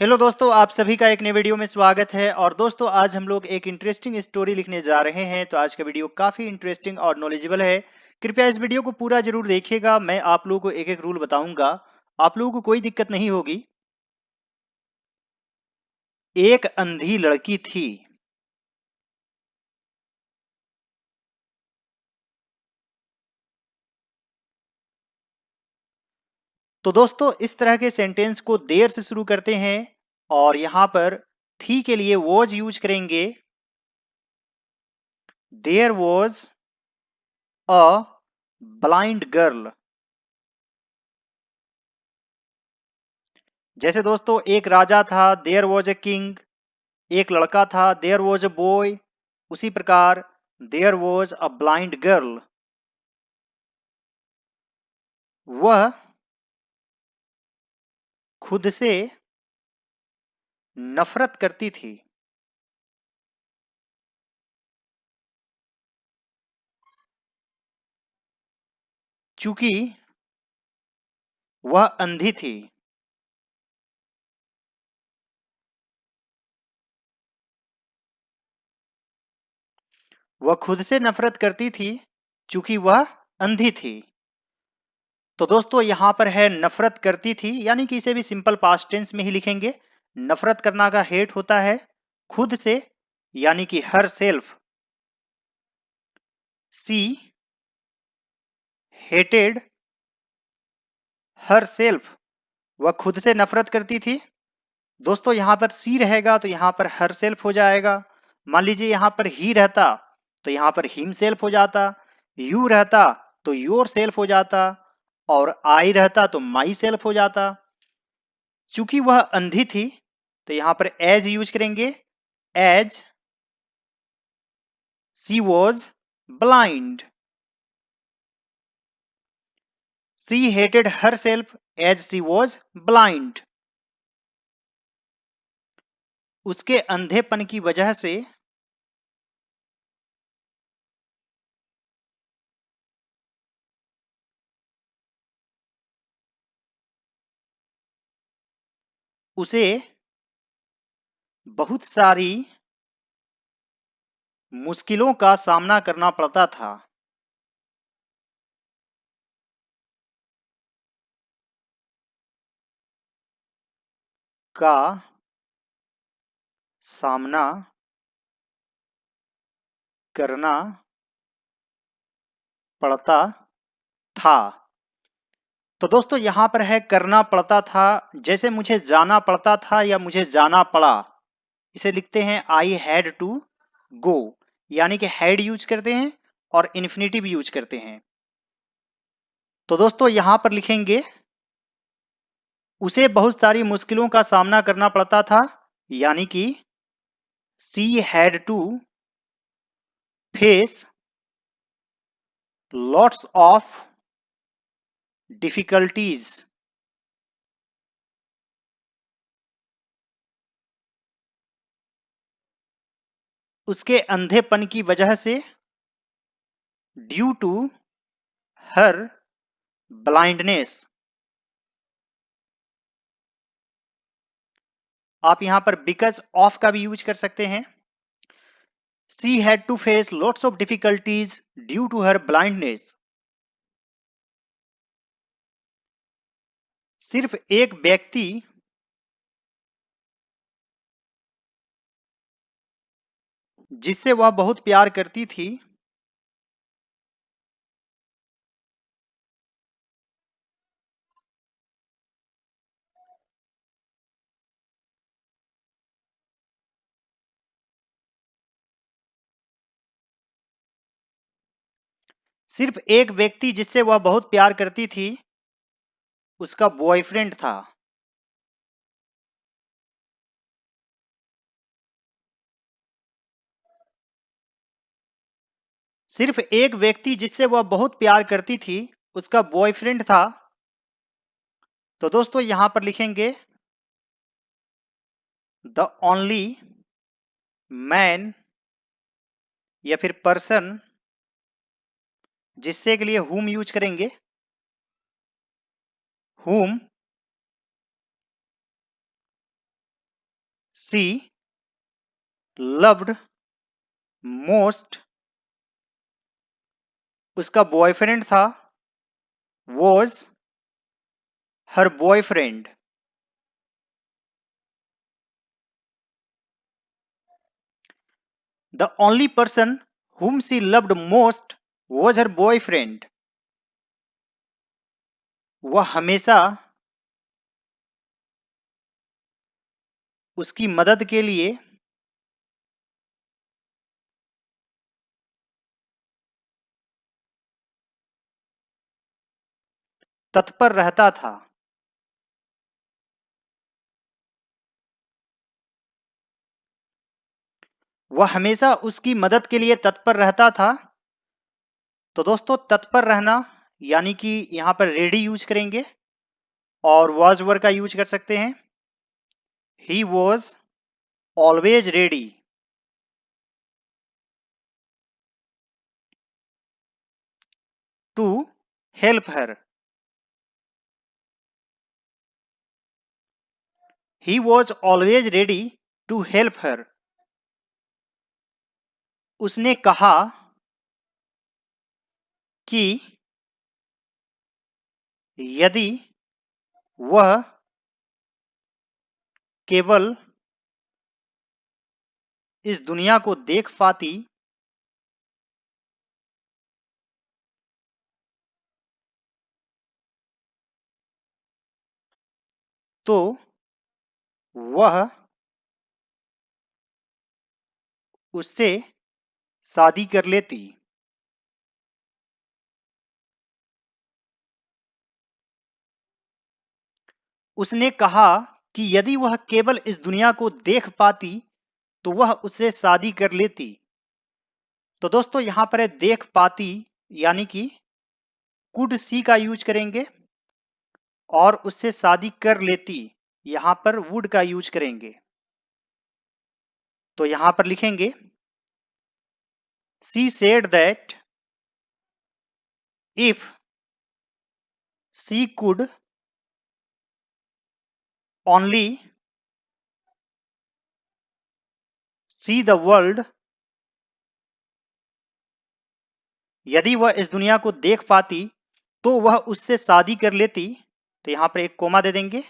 Hello दोस्तों, आप सभी का एक नए वीडियो में स्वागत है। और दोस्तों, आज हम लोग एक इंटरेस्टिंग स्टोरी लिखने जा रहे हैं। तो आज का वीडियो काफी इंटरेस्टिंग और नॉलेजेबल है। कृपया इस वीडियो को पूरा जरूर देखिएगा। मैं आप लोगों को एक एक रूल बताऊंगा, आप लोगों को कोई दिक्कत नहीं होगी। एक अंधी लड़की थी। तो दोस्तों, इस तरह के सेंटेंस को देर से शुरू करते हैं और यहाँ पर थी के लिए वॉज यूज करेंगे। There was a blind girl. जैसे दोस्तों, एक राजा था, देयर वॉज ए किंग। एक लड़का था, देयर वॉज अ बॉय। उसी प्रकार there was a blind girl. वह खुद से नफरत करती थी। चूंकि वह अंधी थी। वह खुद से नफरत करती थी चूंकि वह अंधी थी। तो दोस्तों, यहां पर है नफरत करती थी, यानी कि इसे भी सिंपल पास्ट टेंस में ही लिखेंगे। नफरत करना का हेट होता है खुद से, यानी कि हर सेल्फ। सी हेटेड हर सेल्फ। वह खुद से नफरत करती थी। दोस्तों, यहां पर सी रहेगा तो यहां पर हर सेल्फ हो जाएगा। मान लीजिए यहां पर ही रहता तो यहां पर हिम सेल्फ हो जाता। यू रहता तो योर सेल्फ हो जाता। और आई रहता तो माई सेल्फ हो जाता। चूंकि वह अंधी थी तो यहां पर एज यूज करेंगे। As she was blind. She hated herself as she was blind. उसके अंधेपन की वजह से उसे बहुत सारी मुश्किलों का सामना करना पड़ता था। का सामना करना पड़ता था। तो दोस्तों, यहां पर है करना पड़ता था। जैसे मुझे जाना पड़ता था या मुझे जाना पड़ा, इसे लिखते हैं आई हैड टू गो। यानी कि हैड यूज करते हैं और इन्फिनेटिव यूज करते हैं। तो दोस्तों, यहां पर लिखेंगे उसे बहुत सारी मुश्किलों का सामना करना पड़ता था, यानी कि she had to face lots of difficulties. उसके अंधेपन की वजह से, ड्यू टू हर ब्लाइंडनेस। आप यहां पर बिकॉज ऑफ का भी यूज कर सकते हैं। She had to face lots of difficulties due to her blindness. सिर्फ एक व्यक्ति जिससे वह बहुत प्यार करती थी, सिर्फ एक व्यक्ति जिससे वह बहुत प्यार करती थी उसका बॉयफ्रेंड था। सिर्फ एक व्यक्ति जिससे वह बहुत प्यार करती थी उसका बॉयफ्रेंड था। तो दोस्तों, यहां पर लिखेंगे द ओनली मैन या फिर पर्सन, जिससे के लिए हुम यूज करेंगे। हुम सी लव्ड मोस्ट, उसका बॉयफ्रेंड था, was her boyfriend. The only person whom she loved most was her boyfriend. वह हमेशा उसकी मदद के लिए तत्पर रहता था। वह हमेशा उसकी मदद के लिए तत्पर रहता था। तो दोस्तों तत्पर रहना यानी कि यहां पर रेडी यूज करेंगे और वॉज वर्ड का यूज कर सकते हैं। He was always ready to help her. He was always ready to help her. उसने कहा कि यदि वह केवल इस दुनिया को देख पाती तो वह उससे शादी कर लेती। उसने कहा कि यदि वह केवल इस दुनिया को देख पाती तो वह उससे शादी कर लेती। तो दोस्तों यहां पर है देख पाती यानी कि कुड सी का यूज करेंगे और उससे शादी कर लेती यहां पर वुड का यूज करेंगे। तो यहां पर लिखेंगे she said that if she could only see the world, यदि वह इस दुनिया को देख पाती तो वह उससे शादी कर लेती। तो यहां पर एक कोमा दे देंगे।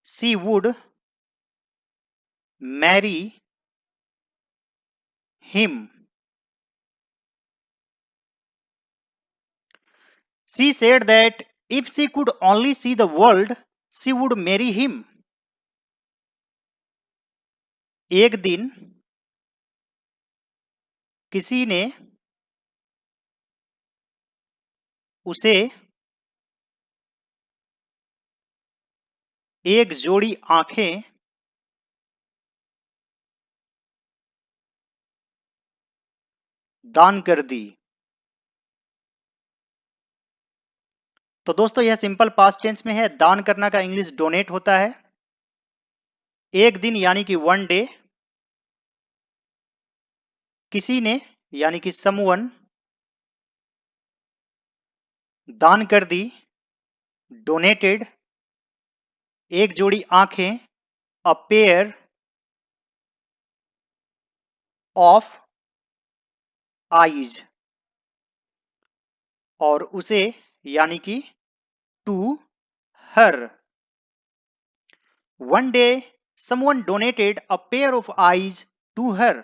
She would marry him. She said that if she could only see the world she would marry him. एक दिन किसी ने उसे एक जोड़ी आंखें दान कर दी। तो दोस्तों यह सिंपल पास्ट टेंस में है। दान करना का इंग्लिश डोनेट होता है। एक दिन यानी कि वन डे, किसी ने यानी कि समवन दान कर दी, डोनेटेड एक जोड़ी आंखें, अ पेयर ऑफ आईज, और उसे यानी कि to her. One day someone donated a pair of eyes to her.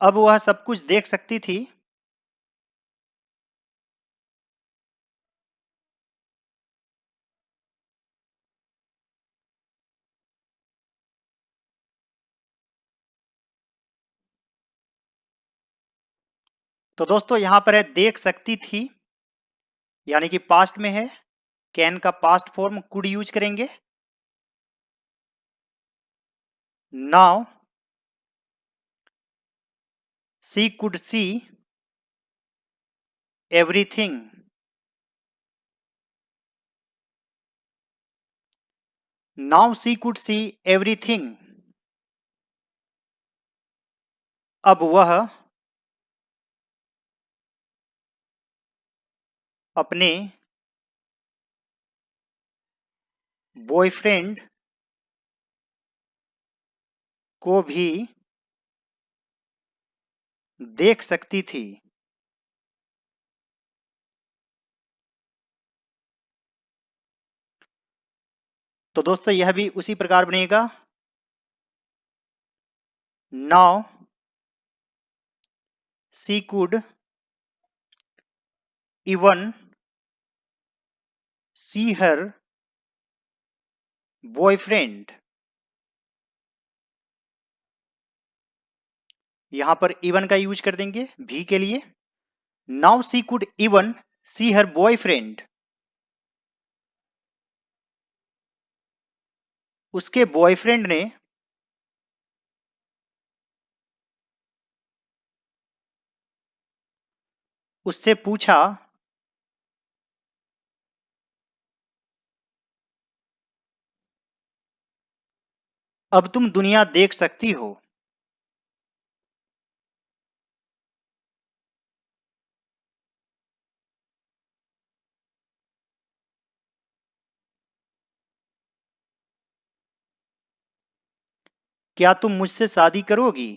अब वह सब कुछ देख सकती थी। तो दोस्तों यहां पर है देख सकती थी यानी कि पास्ट में है। कैन का पास्ट फॉर्म कुड यूज करेंगे। Now see could see everything. Now see could see everything. अब वह अपने बॉयफ्रेंड को भी देख सकती थी। तो दोस्तों यह भी उसी प्रकार बनेगा। Now she could even see her boyfriend. यहां पर इवन का यूज कर देंगे भी के लिए। Now she could even see her boyfriend. उसके बॉयफ्रेंड ने उससे पूछा, अब तुम दुनिया देख सकती हो। क्या तुम मुझसे शादी करोगी?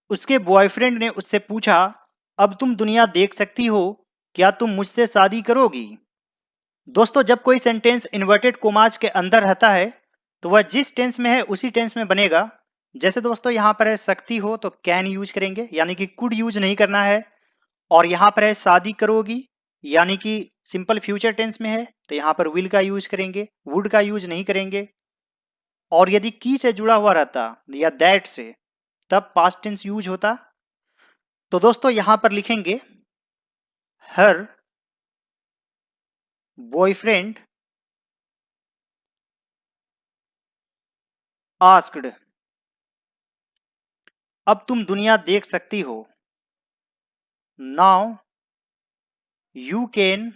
उसके बॉयफ्रेंड ने उससे पूछा, अब तुम दुनिया देख सकती हो, क्या तुम मुझसे शादी करोगी? दोस्तों जब कोई सेंटेंस इन्वर्टेड कोमास के अंदर रहता है तो वह जिस टेंस में है उसी टेंस में बनेगा। जैसे दोस्तों यहां पर है सकती हो तो कैन यूज करेंगे, यानी कि कुड यूज नहीं करना है। और यहां पर है शादी करोगी, यानी कि सिंपल फ्यूचर टेंस में है तो यहां पर विल का यूज करेंगे, वुड का यूज नहीं करेंगे। और यदि की से जुड़ा हुआ रहता या दैट से, तब पास्ट टेंस यूज होता। तो दोस्तों यहां पर लिखेंगे हर बॉयफ्रेंड आस्क्ड, अब तुम दुनिया देख सकती हो। Now you can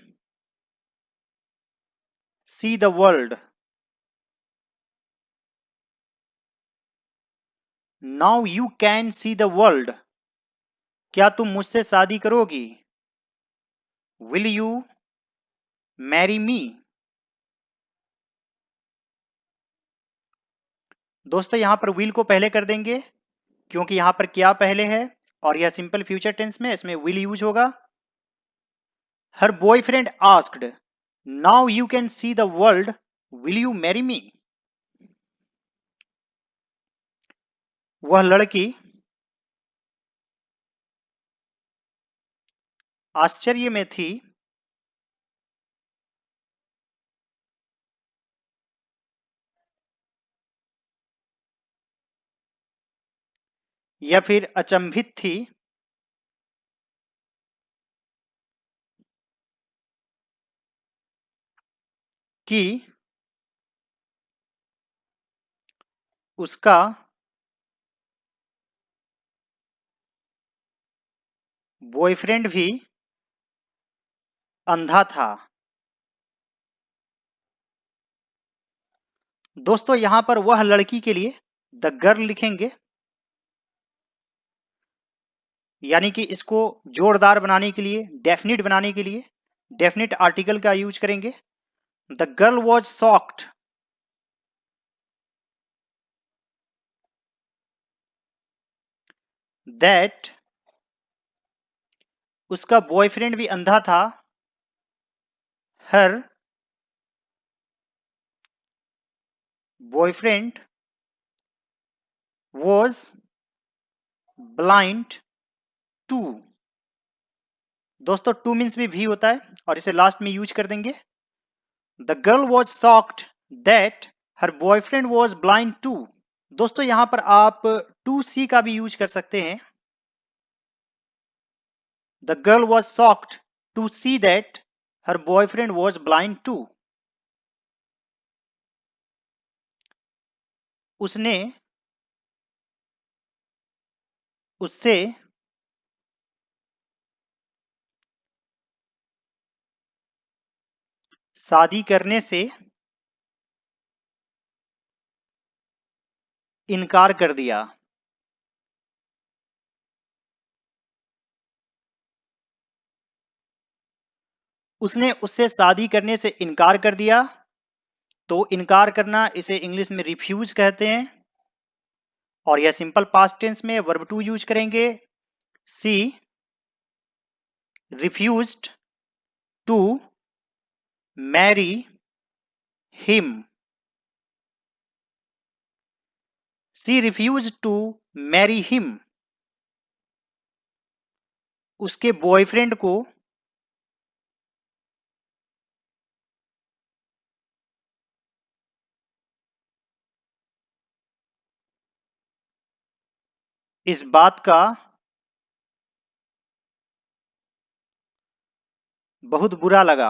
see the world. Now you can see the world. क्या तुम मुझसे शादी करोगी? Will you marry me? दोस्तों यहां पर विल को पहले कर देंगे क्योंकि यहां पर क्या पहले है और यह सिंपल फ्यूचर टेंस में, इसमें विल यूज होगा। हर boyfriend asked, now you can see the world, will you marry me? वह लड़की आश्चर्य में थी या फिर अचंभित थी कि उसका बॉयफ्रेंड भी अंधा था। दोस्तों यहां पर वह लड़की के लिए द गर्ल लिखेंगे, यानी कि इसको जोरदार बनाने के लिए, डेफिनिट बनाने के लिए डेफिनिट आर्टिकल का यूज करेंगे। The girl was shocked that, उसका बॉयफ्रेंड भी अंधा था। Her boyfriend was blind too. दोस्तों टू मीन्स भी होता है और इसे लास्ट में यूज कर देंगे। The girl was shocked that her boyfriend was blind too. दोस्तों यहां पर आप टू सी का भी यूज कर सकते हैं। The girl was shocked to see that her boyfriend was blind too. उसने उससे शादी करने से इनकार कर दिया। उसने उससे शादी करने से इनकार कर दिया। तो इनकार करना, इसे इंग्लिश में रिफ्यूज कहते हैं। और यह सिंपल पास्ट टेंस में वर्ब टू यूज करेंगे। She refused to marry him. She refused to marry him. उसके बॉयफ्रेंड को इस बात का बहुत बुरा लगा।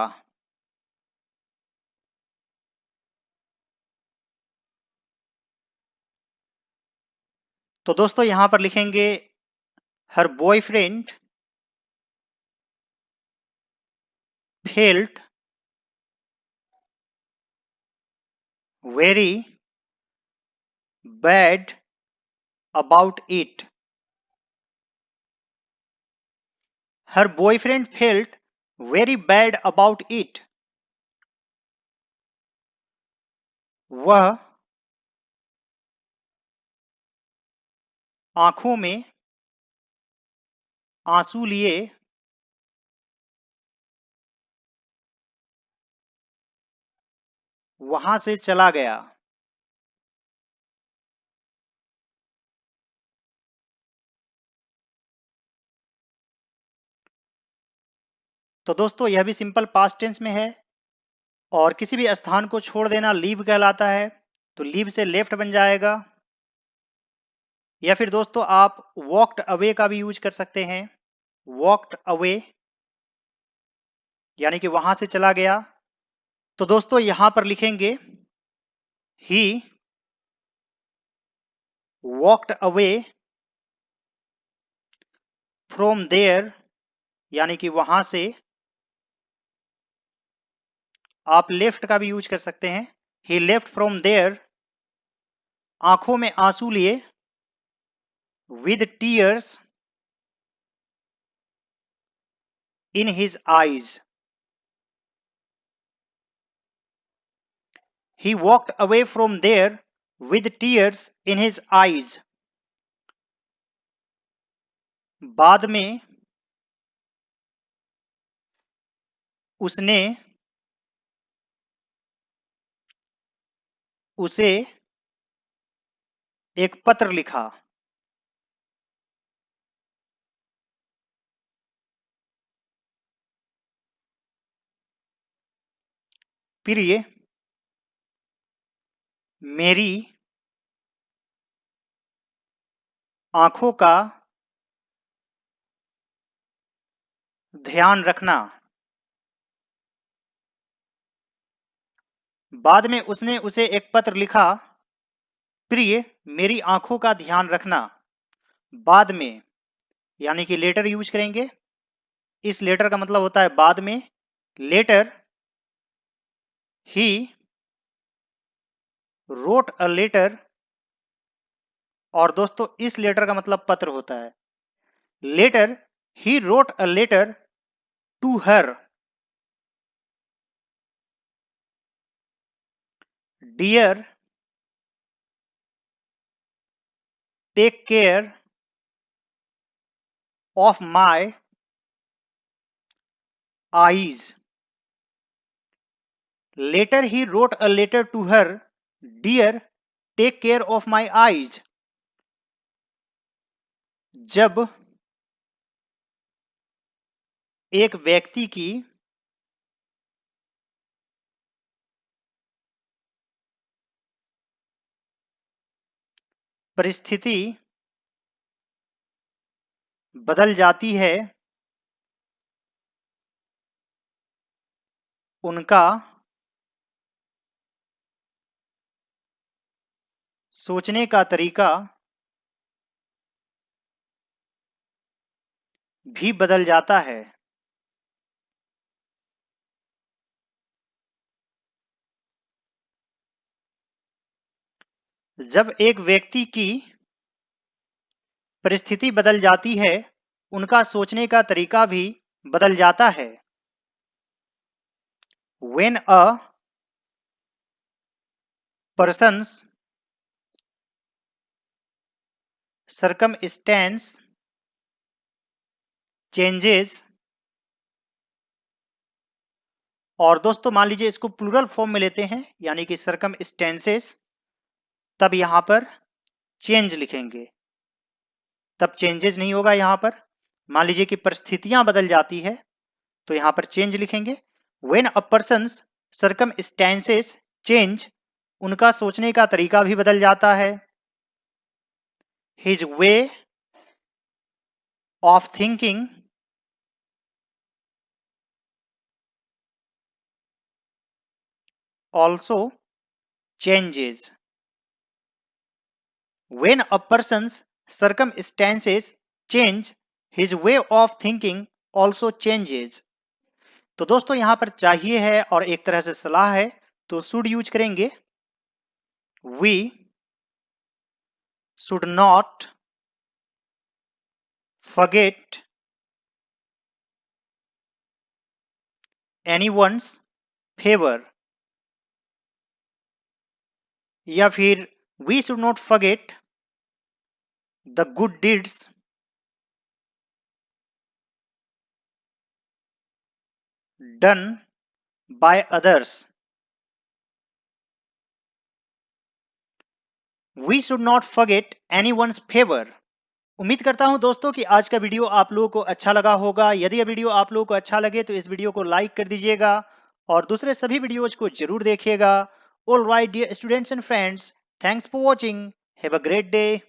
तो दोस्तों यहां पर लिखेंगे हर boyfriend felt very bad about it. Her boyfriend felt very bad about it. वह आंखों में आंसू लिए वहां से चला गया। तो दोस्तों यह भी सिंपल पास्ट टेंस में है। और किसी भी स्थान को छोड़ देना लीव कहलाता है। तो लीव से लेफ्ट बन जाएगा। या फिर दोस्तों आप वॉकड अवे का भी यूज कर सकते हैं। वॉकड अवे यानी कि वहां से चला गया। तो दोस्तों यहां पर लिखेंगे he walked away from there, यानी कि वहां से। आप लेफ्ट का भी यूज कर सकते हैं। ही लेफ्ट फ्रॉम देयर, आंखों में आंसू लिए, with tears in his eyes. He walked away from there with tears in his eyes. बाद में उसने उसे एक पत्र लिखा। प्रिय, मेरी आंखों का ध्यान रखना। बाद में उसने उसे एक पत्र लिखा। प्रिय, मेरी आंखों का ध्यान रखना। बाद में यानी कि लेटर यूज करेंगे। इस लेटर का मतलब होता है बाद में। Later he wrote a letter. और दोस्तों इस लेटर का मतलब पत्र होता है। Later he wrote a letter to her, dear take care of my eyes. Later he wrote a letter to her, dear take care of my eyes. जब एक व्यक्ति की परिस्थिति बदल जाती है, उनका सोचने का तरीका भी बदल जाता है। जब एक व्यक्ति की परिस्थिति बदल जाती है, उनका सोचने का तरीका भी बदल जाता है। When a person's circumstance changes, और दोस्तों मान लीजिए इसको प्लूरल फॉर्म में लेते हैं, यानी कि circumstances, तब यहां पर चेंज लिखेंगे, तब चेंजेस नहीं होगा। यहां पर मान लीजिए कि परिस्थितियां बदल जाती है तो यहां पर चेंज लिखेंगे। When a person's circumstances change, उनका सोचने का तरीका भी बदल जाता है। His way of thinking also changes. When a person's circumstances change, his way of thinking also changes. तो दोस्तों यहां पर चाहिए है और एक तरह से सलाह है, तो शुड यूज करेंगे। We should not forget anyone's favor, या फिर we should not forget the good deeds done by others. We should not forget anyone's favor. उम्मीद करता हूं दोस्तों कि आज का वीडियो आप लोगों को अच्छा लगा होगा। यदि यह वीडियो आप लोगों को अच्छा लगे तो इस वीडियो को लाइक कर दीजिएगा और दूसरे सभी वीडियोज को जरूर देखिएगा। All right dear students and friends, thanks for watching, have a great day.